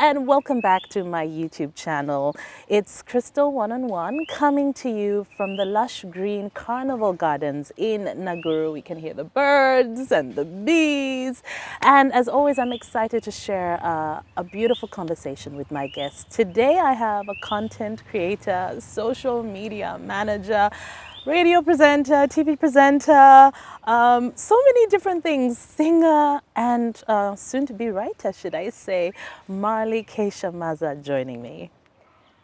and welcome back to my YouTube channel. It's Crystal One-on-One coming to you from the lush green carnival gardens in Nakuru. We can hear the birds and the bees. And as always, I'm excited to share a beautiful conversation with my guests. Today I have a content creator, social media manager, radio presenter, TV presenter, so many different things, singer and soon to be writer, should I say, Marlie Keishamaza joining me.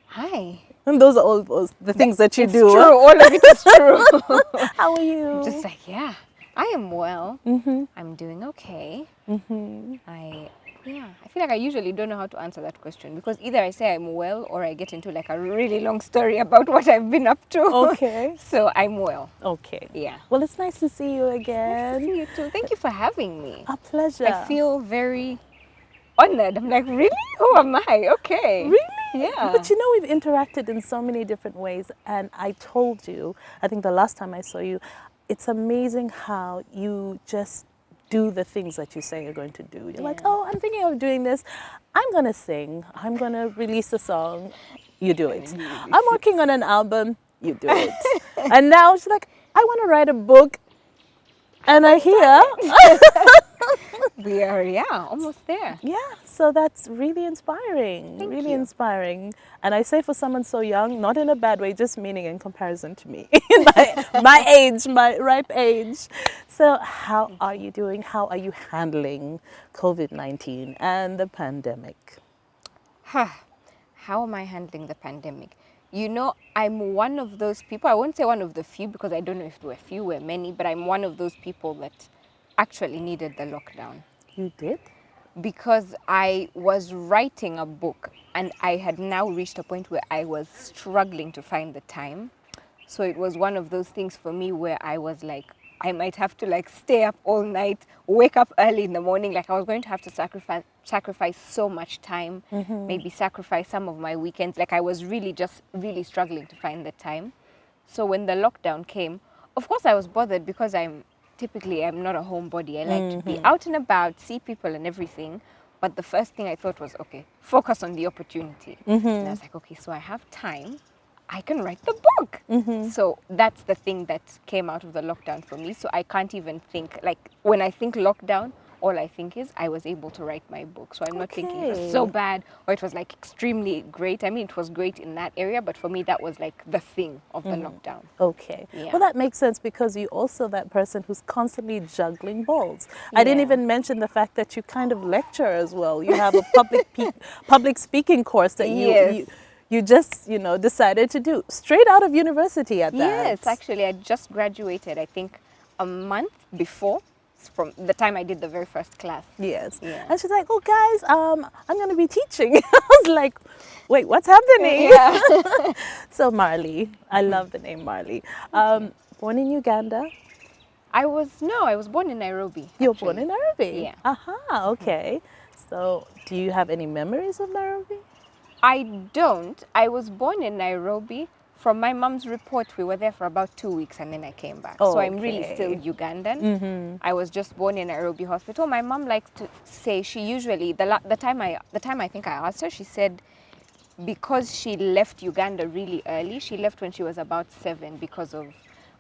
Hi. And those are all the things that you do. It's true, all of it is true. How are you? Just like, yeah, I am well. Mm-hmm. I'm doing okay. Mm-hmm. I feel like I usually don't know how to answer that question because either I say I'm well or I get into like a really long story about what I've been up to. Okay. So I'm well. Okay. Yeah. Well, it's nice to see you again. Nice to see you too. Thank you for having me. A pleasure. I feel very honored. I'm like, really? Who am I? Okay. Really? Yeah. But you know, we've interacted in so many different ways. And I told you, I think the last time I saw you, it's amazing how you just do the things that you say you're going to do. You're like, oh, I'm thinking of doing this. I'm going to sing. I'm going to release a song. You do it. I'm working on an album. You do it. And now she's like, I want to write a book. And I hear. We are, almost there. Yeah, so that's really inspiring. Thank really you. inspiring. And I say for someone so young, not in a bad way, just meaning in comparison to me, my age, my ripe age. So how are you doing? How are you handling COVID-19 and the pandemic? How am I handling the pandemic? You know, I'm one of those people, I won't say one of the few because I don't know if there were few or many, but I'm one of those people that actually needed the lockdown. You did? Because I was writing a book and I had now reached a point where I was struggling to find the time. So it was one of those things for me where I was like, I might have to like stay up all night, wake up early in the morning. Like I was going to have to sacrifice so much time, maybe sacrifice some of my weekends. Like I was really struggling to find the time. So when the lockdown came, of course I was bothered because I'm not a homebody. I like to be out and about, see people and everything. But the first thing I thought was, okay, focus on the opportunity. And I was like, okay, so I have time. I can write the book. So that's the thing that came out of the lockdown for me. So I can't even think, like when I think lockdown, all I think is I was able to write my book. So I'm not thinking it was so bad or it was like extremely great. I mean, it was great in that area, but for me, that was like the thing of the lockdown. Okay. Yeah. Well, that makes sense because you're also that person who's constantly juggling balls. I didn't even mention the fact that you kind of lecture as well. You have a public speaking course that you just, decided to do straight out of university at that. Yes, actually, I just graduated, I think, a month before from the time I did the very first class. Yes. Yeah. And she's like, oh, guys, I'm going to be teaching. I was like, wait, what's happening? Yeah. So Marlie, I love the name Marlie. Born in Uganda? I was born in Nairobi. You were actually. born in Nairobi? Yeah. Aha, okay. So do you have any memories of Nairobi? I don't. I was born in Nairobi. From my mom's report, we were there for about 2 weeks and then I came back. So I'm really still Ugandan. I was just born in Nairobi hospital. My mom likes to say she usually, the time I think I asked her, she said because she left Uganda really early, she left when she was about 7 because of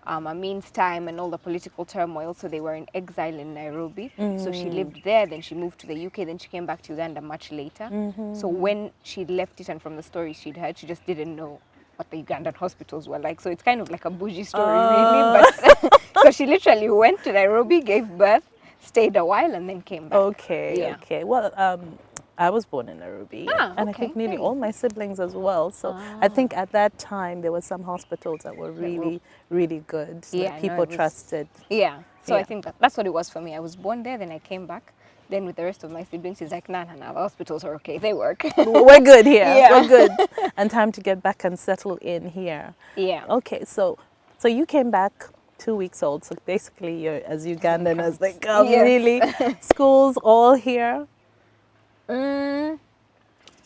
Amin's time and all the political turmoil. So they were in exile in Nairobi. So she lived there, then she moved to the UK, then she came back to Uganda much later. So when she left it and from the stories she'd heard, she just didn't know what the Ugandan hospitals were like. So it's kind of like a bougie story, really. But so she literally went to Nairobi, gave birth, stayed a while, and then came back. Okay, okay. Well, I was born in Nairobi, and I think nearly all my siblings as well. So I think at that time there were some hospitals that were really, really good. That people trusted. Yeah. So I think that's what it was for me. I was born there, then I came back. Then with the rest of my siblings, he's like, nah, the hospitals are okay. They work. We're good here. Yeah. We're good. And time to get back and settle in here. Yeah. Okay, so you came back 2 weeks old. So basically you're as Ugandan as they come, really. Schools all here?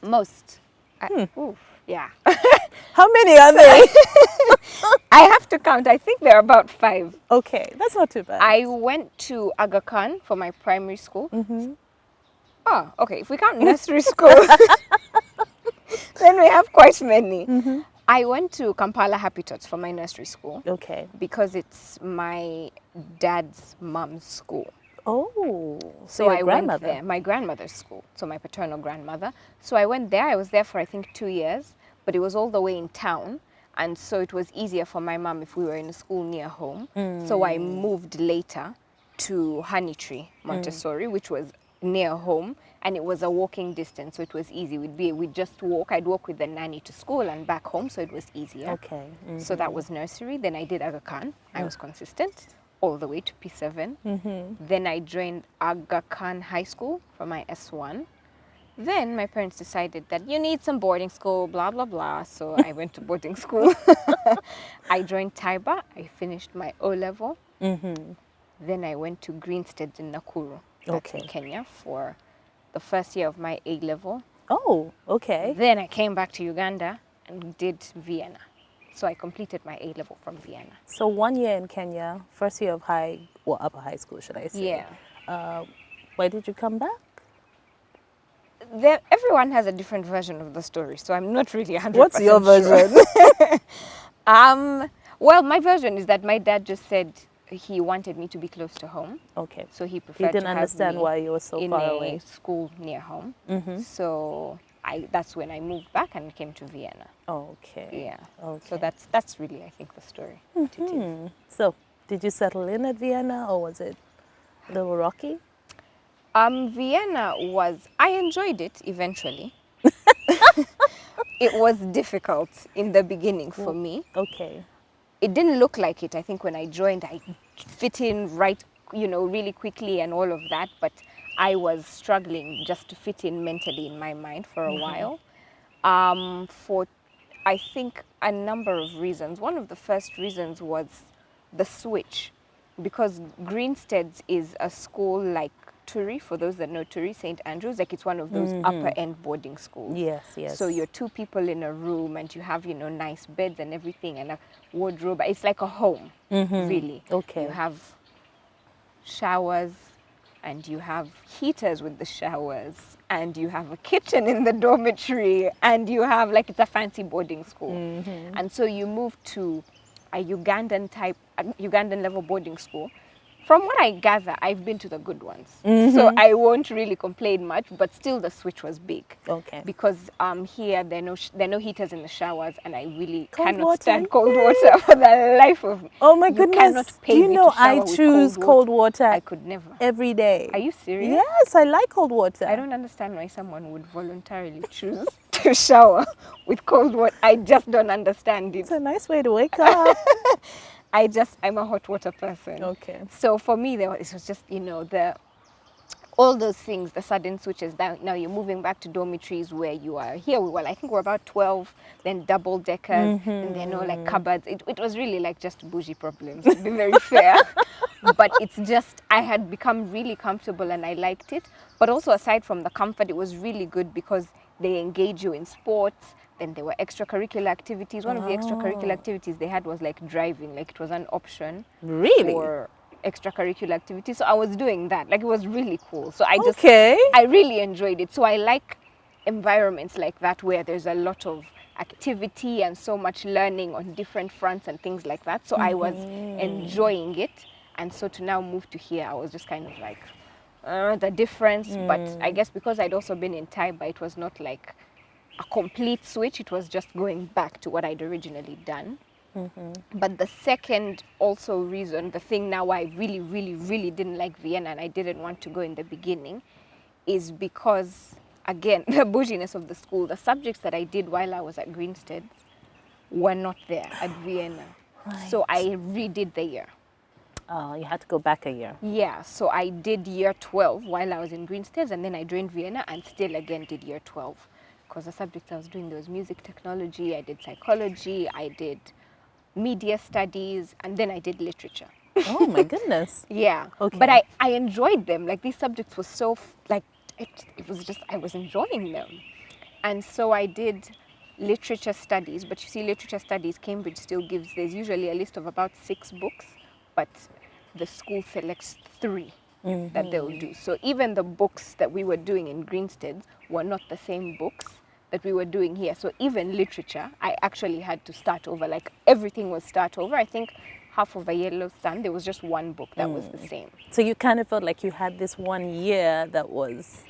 Most. Yeah. How many are there? I have to count. I think there are about 5. Okay, that's not too bad. I went to Aga Khan for my primary school. Oh, okay. If we count nursery school, then we have quite many. I went to Kampala Happy Tots for my nursery school Okay. because it's my dad's mom's school. Oh, so So your I went grandmother. there, my grandmother's school, so my paternal grandmother. So I went there. I was there for I think 2 years, but it was all the way in town, and so it was easier for my mom if we were in a school near home. So I moved later to Honey Tree Montessori, which was near home, and it was a walking distance, so it was easy. We'd just walk. I'd walk with the nanny to school and back home, so it was easier. Okay. So that was nursery. Then I did Aga Khan. I was consistent all the way to P7. Then I joined Aga Khan High School for my S1. Then my parents decided that you need some boarding school, blah, blah, blah. So I went to boarding school. I joined Taiba. I finished my O-level. Then I went to Greenstead in Nakuru. That's in Kenya for the first year of my A-level. Oh, okay. Then I came back to Uganda and did Vienna. So I completed my A-level from Vienna. So 1 year in Kenya, first year of upper high school, should I say? Yeah. Why did you come back? Everyone has a different version of the story, so I'm not really 100% What's your version? Well, my version is that my dad just said he wanted me to be close to home. Okay. So he He preferred didn't to have understand me why you were so in far a away. school near home. So that's when I moved back and came to Vienna. Okay. Yeah. Okay. So that's really, I think, the story. It is. So, did you settle in at Vienna, or was it a little rocky? Vienna I enjoyed it eventually. It was difficult in the beginning for me. Okay. It didn't look like it. I think when I joined, I fit in right, really quickly and all of that. But I was struggling just to fit in mentally in my mind for a while. For, I think, a number of reasons. One of the first reasons was the switch. Because Greenstead's is a school like Turi, for those that know Turi, St. Andrews, like it's one of those upper-end boarding schools. Yes, yes. So you're 2 people in a room and you have, nice beds and everything and a wardrobe. It's like a home, really. Okay. You have showers and you have heaters with the showers and you have a kitchen in the dormitory and you have, like, it's a fancy boarding school. And so you move to a Ugandan level boarding school. From what I gather, I've been to the good ones. So I won't really complain much, but still the switch was big. Okay. Because here there are no heaters in the showers and I really Cold cannot water? stand cold water for the life of me. Oh my You goodness. cannot pay Do you me know to shower I with choose cold water I could never. every day? Are you serious? Yes, I like cold water. I don't understand why someone would voluntarily choose to shower with cold water. I just don't understand it. It's a nice way to wake up. I'm a hot water person. Okay. So for me, it was just, all those things, the sudden switches. Now you're moving back to dormitories where you are here. I think we're about 12, then double deckers, and then like cupboards. It was really like just bougie problems, to be very fair. But it's just, I had become really comfortable and I liked it. But also aside from the comfort, it was really good because they engage you in sports. Then there were extracurricular activities. One of the extracurricular activities they had was like driving, like it was an option. Really? For extracurricular activities. So I was doing that. Like it was really cool. So I really enjoyed it. So I like environments like that where there's a lot of activity and so much learning on different fronts and things like that. So I was enjoying it. And so to now move to here, I was just kind of like, the difference. But I guess because I'd also been in Taiba, it was not like a complete switch. It was just going back to what I'd originally done. But the second also reason, the thing now I really, really, really didn't like Vienna and I didn't want to go in the beginning is because, again, the bouginess of the school, the subjects that I did while I was at Greenstead were not there at Vienna. Right. So I redid the year. Oh, you had to go back a year. Yeah, so I did year 12 while I was in Greenstead and then I joined Vienna and still again did year 12. Because the subjects I was doing, there was music technology, I did psychology, I did media studies, and then I did literature. Oh my goodness. Yeah. Okay. But I enjoyed them. Like these subjects were so, it was just, I was enjoying them. And so I did literature studies, but you see literature studies, Cambridge still gives, there's usually a list of about 6 books, but the school selects 3. that they'll do. So even the books that we were doing in Greenstead were not the same books that we were doing here. So even literature, I actually had to start over. Like everything was start over. I think half of A Yellow Sun, there was just one book that was the same. So you kind of felt like you had this 1 year that was,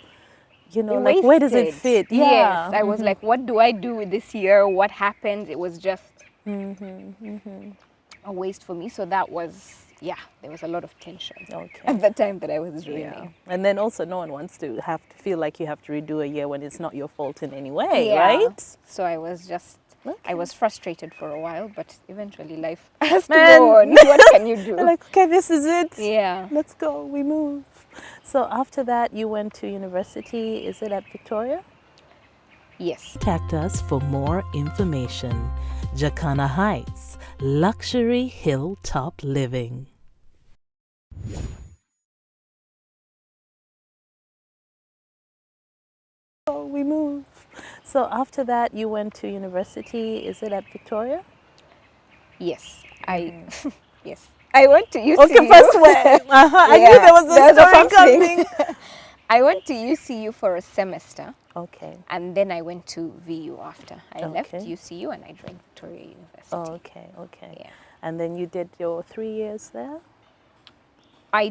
like, Wasted. where does it fit? Yeah. Yes, I was like, what do I do with this year? What happened? It was just a waste for me. So that was, there was a lot of tension at the time that I was dreaming. And then also no one wants to have to feel like you have to redo a year when it's not your fault in any way, right? So I was just, I was frustrated for a while, but eventually life has to go on. What can you do? Like, okay, this is it. Yeah. Let's go, we move. So after that, you went to university. Is it at Victoria? Yes. Contact us for more information. Jacana Heights, luxury hilltop living. Oh, we move. So after that, you went to university. Is it at Victoria? Yes. Yes. I went to UCU. Okay, first where? I knew there was a story coming. I went to UCU for a semester. Okay. And then I went to VU after. I left UCU and I joined Victoria University. Oh, okay. Yeah. And then you did your 3 years there? I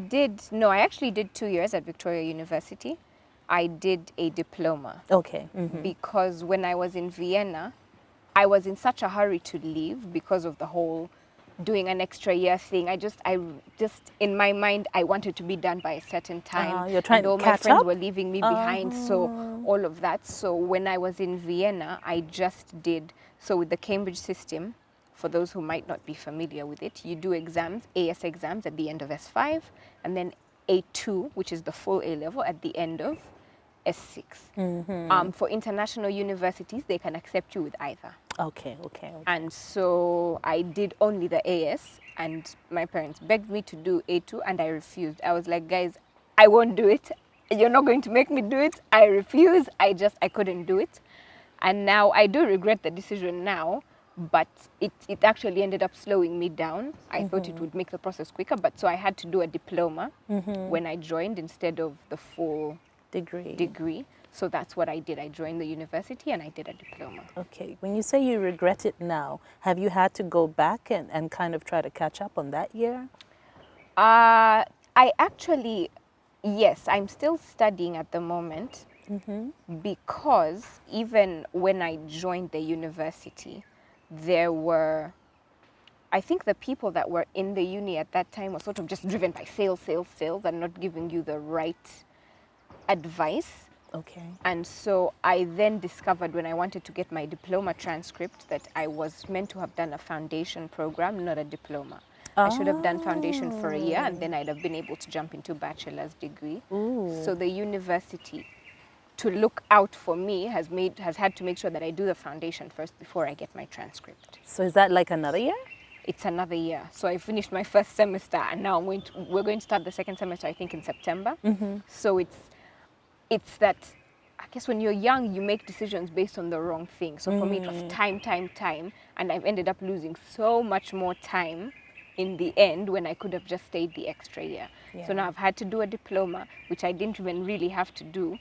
actually did 2 years at Victoria University. I did a diploma. Okay. Because when I was in Vienna, I was in such a hurry to leave because of the whole doing an extra year thing. I just in my mind, I wanted to be done by a certain time. You're trying and all to my catch friends up? were leaving me behind, so all of that. So when I was in Vienna, I just did, so with the Cambridge system, for those who might not be familiar with it, you do exams, AS exams at the end of S5, and then A2, which is the full A level, at the end of S6. For international universities, they can accept you with either. Okay. And so I did only the AS, and my parents begged me to do A2, and I refused. I was like, guys, I won't do it. You're not going to make me do it. I refuse. I couldn't do it. And now I do regret the decision now, but it actually ended up slowing me down. I thought it would make the process quicker, but so I had to do a diploma when I joined instead of the full degree. So that's what I did. I joined the university and I did a diploma. Okay. When you say you regret it now, have you had to go back and kind of try to catch up on that year? I actually, yes, I'm still studying at the moment because even when I joined the university, there were, I think the people that were in the uni at that time were sort of just driven by sales, and not giving you the right advice. Okay. And so I then discovered when I wanted to get my diploma transcript that I was meant to have done a foundation program, not a diploma. I should have done foundation for a year and then I'd have been able to jump into bachelor's degree. So the university, to look out for me, has had to make sure that I do the foundation first before I get my transcript. So is that like another year? It's another year. So I finished my first semester and now we're going to start the second semester, I think, in September. So it's that, I guess when you're young, you make decisions based on the wrong thing. So for me, it was time, and I've ended up losing so much more time in the end when I could have just stayed the extra year. So now I've had to do a diploma, which I didn't even really have to do.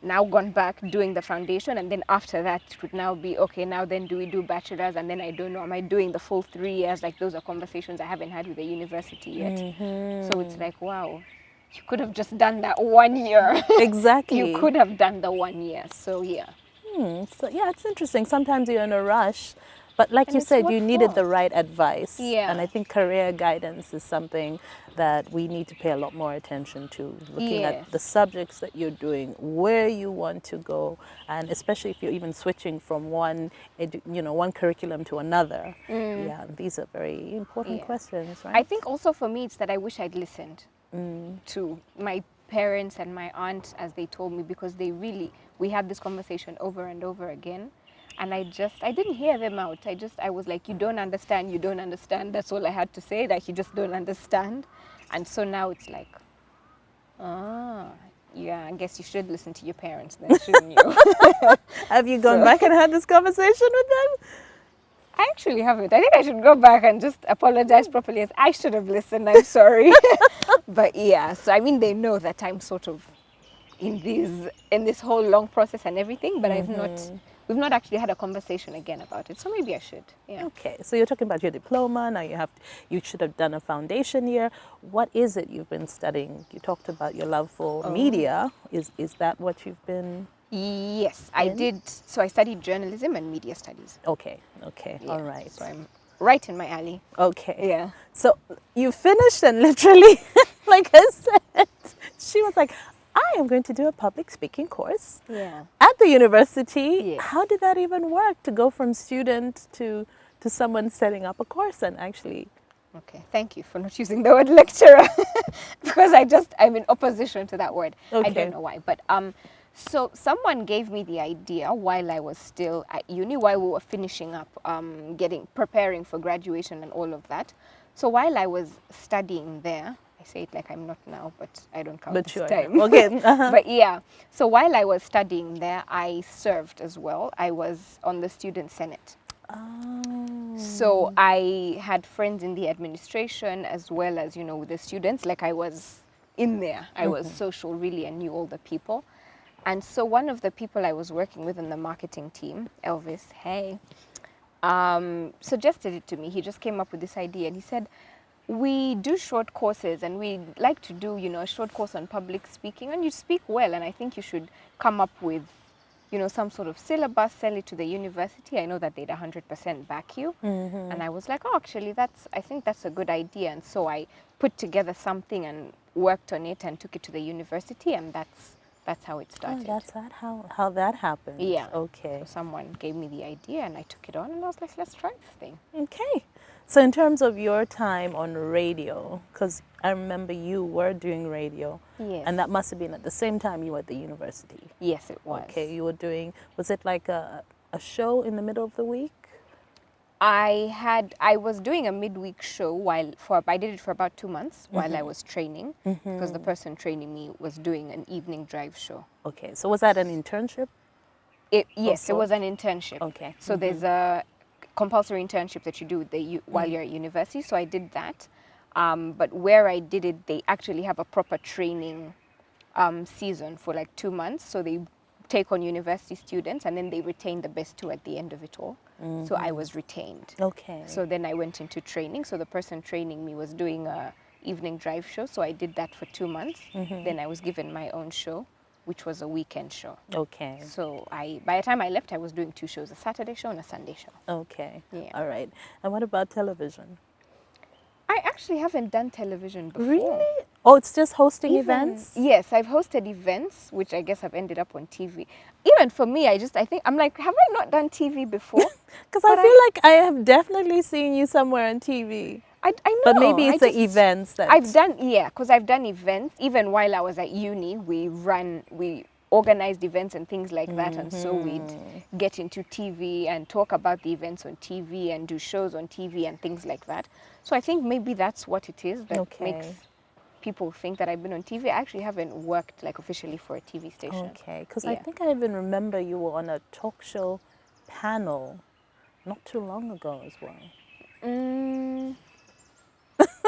Now gone back doing the foundation, and then after that it would now be, okay, now then do we do bachelor's? And then I don't know, am I doing the full 3 years? Like, those are conversations I haven't had with the university yet. So it's like, wow. You could have just done that 1 year. Exactly. You could have done the 1 year. So, yeah. So, yeah, it's interesting. Sometimes you're in a rush, but like you said, you needed the right advice. Yeah. And I think career guidance is something that we need to pay a lot more attention to, looking at the subjects that you're doing, where you want to go, and especially if you're even switching from one curriculum to another. Yeah, these are very important questions, right? I think also for me, it's that I wish I'd listened to my parents and my aunt as they told me, because we had this conversation over and over again, and I didn't hear them out. I was like, you don't understand, that's all I had to say, that you just don't understand. And so now it's like, yeah, I guess you should listen to your parents then, shouldn't you? Have you gone back and had this conversation with them? I actually haven't. I think I should go back and just apologize properly. As I should have listened. I'm sorry. But yeah, so I mean, they know that I'm sort of in this whole long process and everything, but we've not actually had a conversation again about it. So maybe I should. Yeah. Okay, so you're talking about your diploma. Now you should have done a foundation year. What is it you've been studying? You talked about your love for media. Is that what you've been? Yes, I did. So I studied journalism and media studies. Okay, Yeah. all right. So I'm right in my alley. Okay. Yeah. So you finished and literally, like I said, she was like, I am going to do a public speaking course Yeah. at the university. Yeah. How did that even work to go from student to someone setting up a course and actually? Okay, thank you for not using the word lecturer because I'm in opposition to that word. Okay. I don't know why, but so someone gave me the idea while I was still at uni, while we were finishing up, preparing for graduation and all of that. So while I was studying there, I say it like I'm not now, but I don't count this time. Okay. But yeah, so while I was studying there, I served as well. I was on the student senate. Oh. So I had friends in the administration as well as, with the students. Like I was in there. I was social really and knew all the people. And so one of the people I was working with in the marketing team, Elvis, hey, suggested it to me. He just came up with this idea and he said, we do short courses and we like to do, a short course on public speaking and you speak well and I think you should come up with some sort of syllabus, sell it to the university. I know that they'd 100% back you. And I was like, oh, actually, I think that's a good idea. And so I put together something and worked on it and took it to the university. And that's how it started. Oh, that's how that happened. Yeah. Okay. So someone gave me the idea and I took it on and I was like, let's try this thing. Okay. So in terms of your time on radio, because I remember you were doing radio. Yes. And that must have been at the same time you were at the university. Yes, it was. Okay, you were doing, was it like a show in the middle of the week? I was doing a midweek show I did it for about 2 months while I was training because the person training me was doing an evening drive show. Okay, so was that an internship? Yes, it was an internship. Okay. So there's a compulsory internship that you do while you're at university. So I did that. But where I did it, they actually have a proper training season for like 2 months. So they take on university students and then they retain the best 2 at the end of it all. So I was retained. Okay. So then I went into training. So the person training me was doing a evening drive show. So I did that for 2 months. Then I was given my own show, which was a weekend show. Okay. So by the time I left, I was doing 2 shows, a Saturday show and a Sunday show. Okay. Yeah. All right. And what about television? I actually haven't done television before. Really? Oh, it's just hosting events? Yes, I've hosted events, which I guess have ended up on TV. Even for me, I think, I'm like, have I not done TV before? Because I feel like I have definitely seen you somewhere on TV. I know. But maybe it's the events that... I've done events. Even while I was at uni, we organized events and things like that. And so we'd get into TV and talk about the events on TV and do shows on TV and things like that. So I think maybe that's what it is that makes people think that I've been on TV. I actually haven't worked like officially for a TV station. Okay, because I think I even remember you were on a talk show panel not too long ago as well.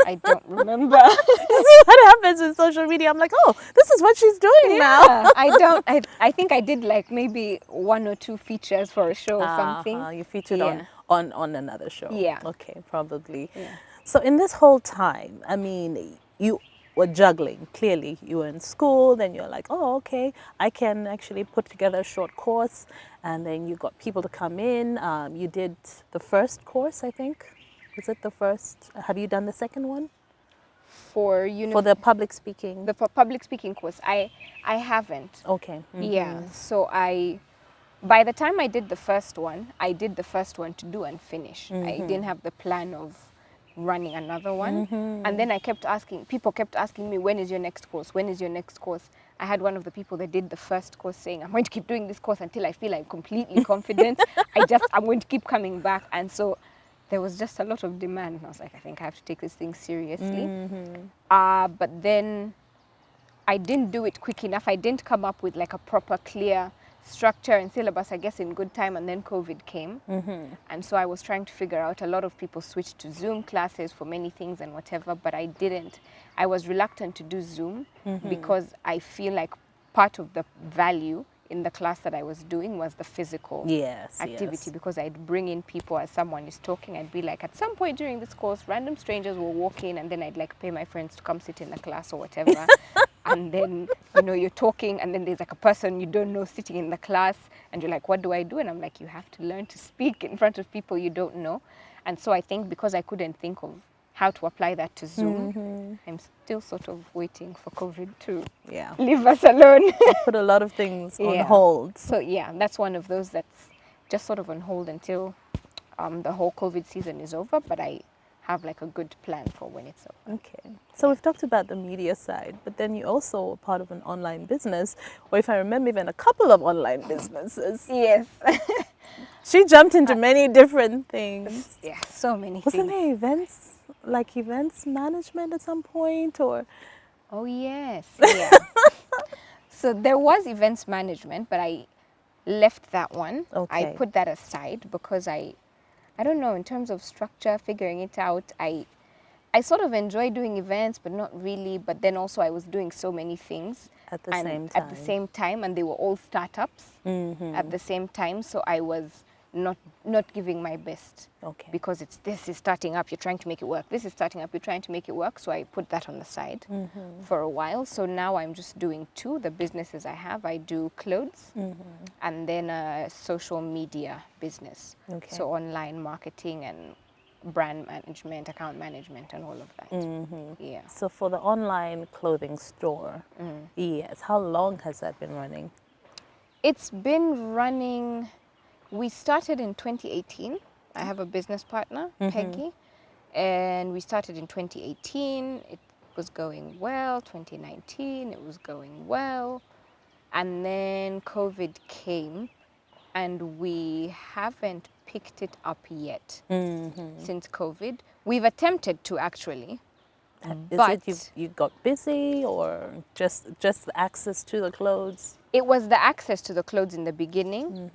I don't remember. You see what happens with social media? I'm like, oh, this is what she's doing now. I think I did like maybe 1 or 2 features for a show or something. You featured on another show. Yeah. Okay, probably. Yeah. So in this whole time, I mean, you were juggling. Clearly, you were in school. Then you're like, oh, okay, I can actually put together a short course. And then you got people to come in. You did the first course, I think. Was it the first? Have you done the second one? For the public speaking? The public speaking course. I haven't. Okay. Yeah. So by the time I did the first one to do and finish. I didn't have the plan of running another one. And then people kept asking me, when is your next course? When is your next course? I had one of the people that did the first course saying, I'm going to keep doing this course until I feel I'm completely confident. I'm going to keep coming back. And so there was just a lot of demand. And I was like, I think I have to take this thing seriously. But then I didn't do it quick enough. I didn't come up with like a proper clear structure and syllabus, I guess, in good time, and then COVID came. And so I was trying to figure out, a lot of people switched to Zoom classes for many things and whatever, but I didn't. I was reluctant to do Zoom because I feel like part of the value in the class that I was doing was the physical activity, because I'd bring in people as someone is talking. I'd be like, at some point during this course, random strangers will walk in, and then I'd like pay my friends to come sit in the class or whatever. And then, you know, you're talking, and then there's like a person you don't know sitting in the class, and you're like, what do I do? And I'm like, you have to learn to speak in front of people you don't know. And so I think because I couldn't think of how to apply that to Zoom, I'm still sort of waiting for COVID to leave us alone. Put a lot of things on hold. So yeah, that's one of those that's just sort of on hold until the whole COVID season is over, but I have like a good plan for when it's over. Okay. So we've talked about the media side, but then you also are part of an online business, or if I remember, even a couple of online businesses. Yes. She jumped into many different things. Yeah, so many Wasn't things. there events management at some point, or? Oh yes, yeah. So there was events management, but I left that one. Okay. I put that aside because I don't know, in terms of structure, figuring it out, I sort of enjoy doing events, but not really. But then also I was doing so many things At the same time, and they were all startups at the same time. So I was not giving my best. Okay. Because this is starting up, you're trying to make it work. This is starting up, you're trying to make it work. So I put that on the side for a while. So now I'm just doing two. The businesses I have, I do clothes and then a social media business. Okay. So online marketing and brand management, account management, and all of that. Yeah. So for the online clothing store, yes, how long has that been running? It's been running. We started in 2018. I have a business partner, Peggy, and we started in 2018. It was going well. 2019, it was going well. And then COVID came, and we haven't picked it up yet since COVID. We've attempted to, actually. Is it you got busy, or just the access to the clothes? It was the access to the clothes in the beginning,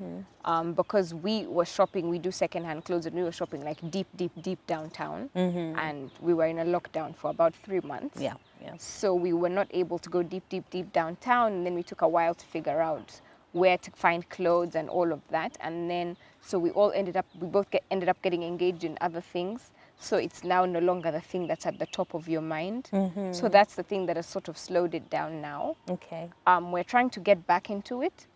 because we were shopping. We do secondhand clothes, and we were shopping like deep downtown, and we were in a lockdown for about 3 months. Yeah. So we were not able to go deep downtown, and then we took a while to figure out where to find clothes and all of that. And then so we both ended up getting engaged in other things. So it's now no longer the thing that's at the top of your mind. So that's the thing that has sort of slowed it down now. Okay. We're trying to get back into it,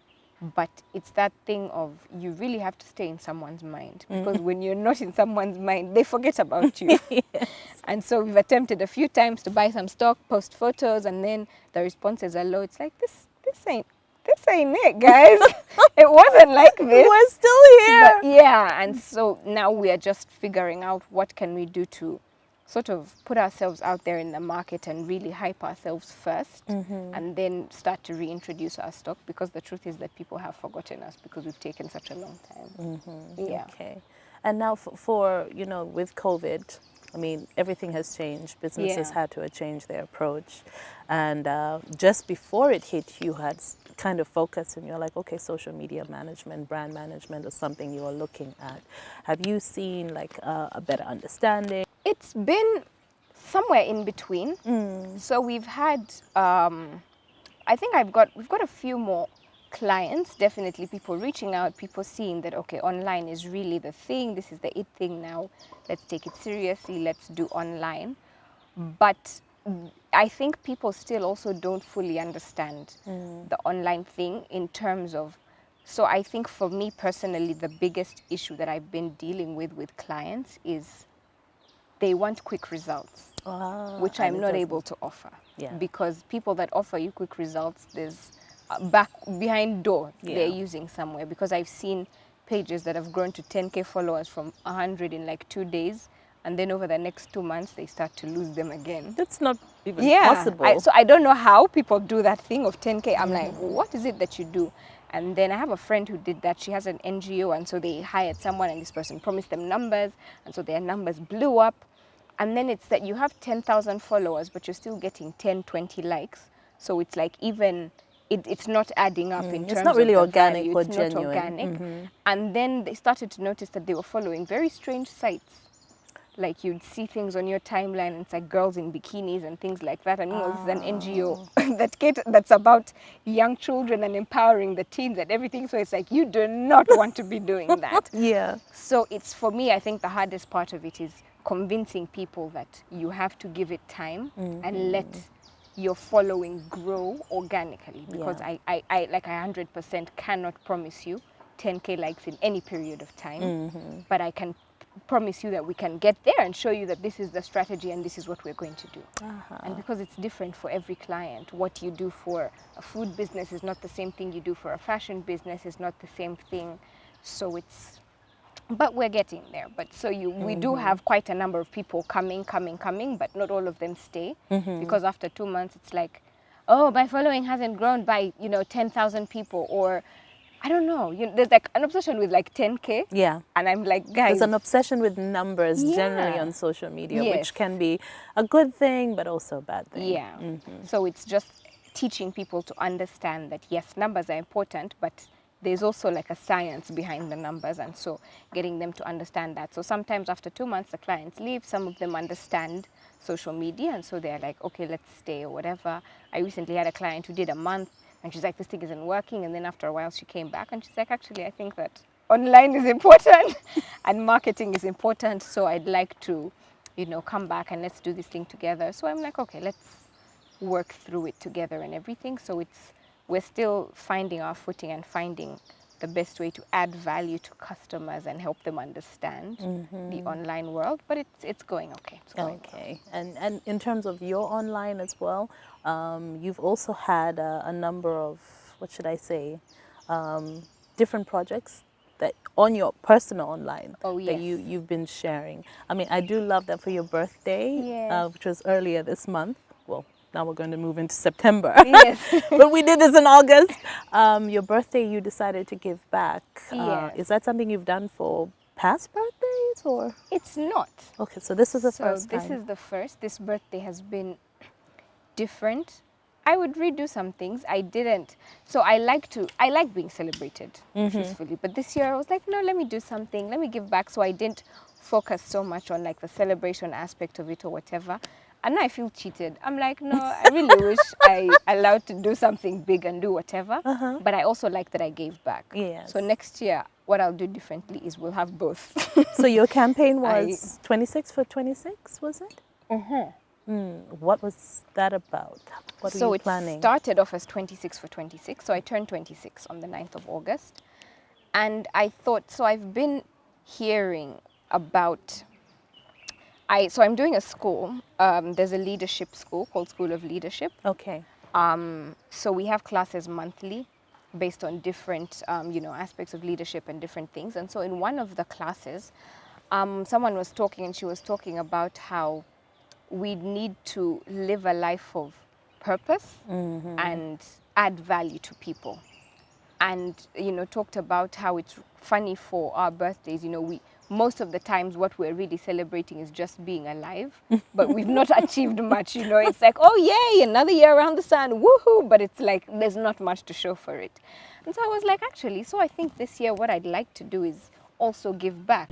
but it's that thing of you really have to stay in someone's mind, because when you're not in someone's mind, they forget about you. Yes. And so we've attempted a few times to buy some stock, post photos, and then the responses are low. It's like, this ain't it, guys. It wasn't like this. We're still here. But yeah, and so now we are just figuring out what can we do to sort of put ourselves out there in the market and really hype ourselves first, and then start to reintroduce our stock, because the truth is that people have forgotten us because we've taken such a long time. Yeah. Okay. And now for with COVID, I mean, everything has changed. Businesses had to change their approach. And just before it hit, you had kind of focused, and you're like, okay, social media management, brand management is something you are looking at. Have you seen like a better understanding? It's been somewhere in between. So we've had, I think we've got a few more clients, definitely people reaching out, people seeing that, okay, online is really the thing. This is the it thing now. Let's take it seriously. Let's do online. But I think people still also don't fully understand the online thing in terms of, so I think for me personally, the biggest issue that I've been dealing with clients is they want quick results, which I'm not able to offer. Yeah. Because people that offer you quick results, there's behind door they're using somewhere, because I've seen pages that have grown to 10K followers from 100 in like 2 days, and then over the next 2 months they start to lose them again. That's not even possible. So I don't know how people do that thing of 10K. I'm like, what is it that you do? And then I have a friend who did that. She has an NGO, and so they hired someone, and this person promised them numbers, and so their numbers blew up. And then it's that you have 10,000 followers, but you're still getting 10, 20 likes. So it's like even it's not adding up in terms It's not really of the organic value. or It's genuine. not organic. And then they started to notice that they were following very strange sites. Like you'd see things on your timeline, and it's like girls in bikinis and things like that. And this is an NGO that's about young children and empowering the teens and everything. So it's like you do not want to be doing that. Yeah. So it's, for me, I think the hardest part of it is convincing people that you have to give it time and let your following grow organically. Because Yeah. I like, I 100% cannot promise you 10K likes in any period of time, but I can promise you that we can get there and show you that this is the strategy and this is what we're going to do. And because it's different for every client, what you do for a food business is not the same thing you do for a fashion business, is not the same thing. So it's, but we're getting there. But so we do have quite a number of people coming, but not all of them stay, because after 2 months it's like, oh, my following hasn't grown by 10,000 people, or I don't know. There's like an obsession with like 10K. Yeah. And I'm like, guys. There's an obsession with numbers generally Yeah. on social media, Yes. which can be a good thing, but also a bad thing. Yeah. So it's just teaching people to understand that, yes, numbers are important, but there's also like a science behind the numbers. And so getting them to understand that. So sometimes after 2 months, the clients leave. Some of them understand social media. And so they're like, okay, let's stay or whatever. I recently had a client who did a month. And she's like, this thing isn't working. And then after a while, she came back and she's like, actually, I think that online is important and marketing is important. So I'd like to, come back and let's do this thing together. So I'm like, okay, let's work through it together and everything. So we're still finding our footing and finding the best way to add value to customers and help them understand the online world. But it's going okay. It's going Okay. And in terms of your online as well, you've also had a number of, what should I say, different projects that on your personal online Oh, that yes. you've been sharing. I mean, I do love that for your birthday, Yes. which was earlier this month. Well, now we're going to move into September. Yes. But we did this in August. Your birthday, you decided to give back. Yes. Is that something you've done for past birthdays or? It's not. Okay, so this is the So first this time. is the first. This birthday has been different. I would redo some things. I didn't. So I like being celebrated, truthfully. But this year I was like, no, let me do something. Let me give back. So I didn't focus so much on like the celebration aspect of it or whatever. And now I feel cheated. I'm like, no, I really wish I allowed to do something big and do whatever. But I also like that I gave back. Yes. So next year, what I'll do differently is we'll have both. So your campaign was 26 for 26, was it? What was that about? What are So you it planning? started off as 26 for 26. So I turned 26 on the 9th of August. And I thought, so I've been hearing about, so I'm doing a school. There's a leadership school called School of Leadership. Okay. So we have classes monthly based on different, aspects of leadership and different things. And so in one of the classes, someone was talking and she was talking about how we need to live a life of purpose and add value to people. And, talked about how it's funny for our birthdays, most of the times what we're really celebrating is just being alive, but we've not achieved much, It's like, oh, yay, another year around the sun, woohoo, but it's like there's not much to show for it. And so I was like, actually, so I think this year what I'd like to do is also give back.